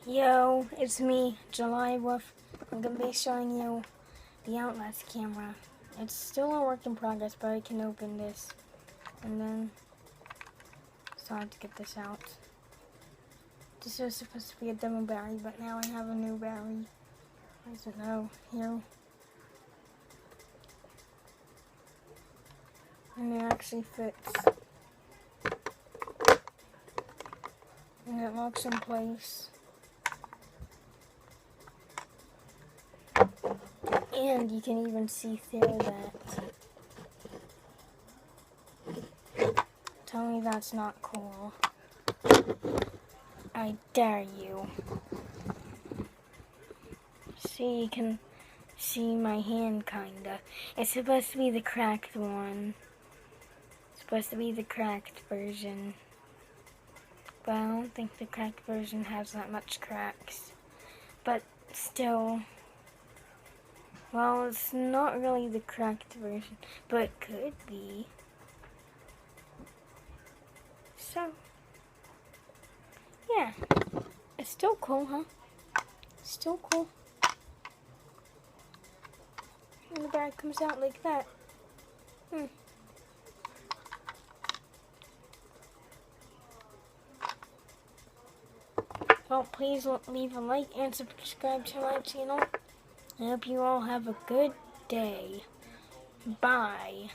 Yo, it's me, July Wolf. I'm gonna be showing you the Outlast camera. It's still a work in progress, but I can open this. And then, so I have to get this out. This was supposed to be a demo battery, but now I have a new battery. I don't know, here. And it actually fits. And it locks in place. And you can even see through that. Tell me that's not cool. I dare you. See, you can see my hand, kinda. It's supposed to be the cracked one. It's supposed to be the cracked version. But I don't think the cracked version has that much cracks. But still, well, it's not really the cracked version, but it could be. So, yeah, it's still cool, huh? Still cool. And the bag comes out like that. Well, please leave a like and subscribe to my channel. I hope you all have a good day. Bye.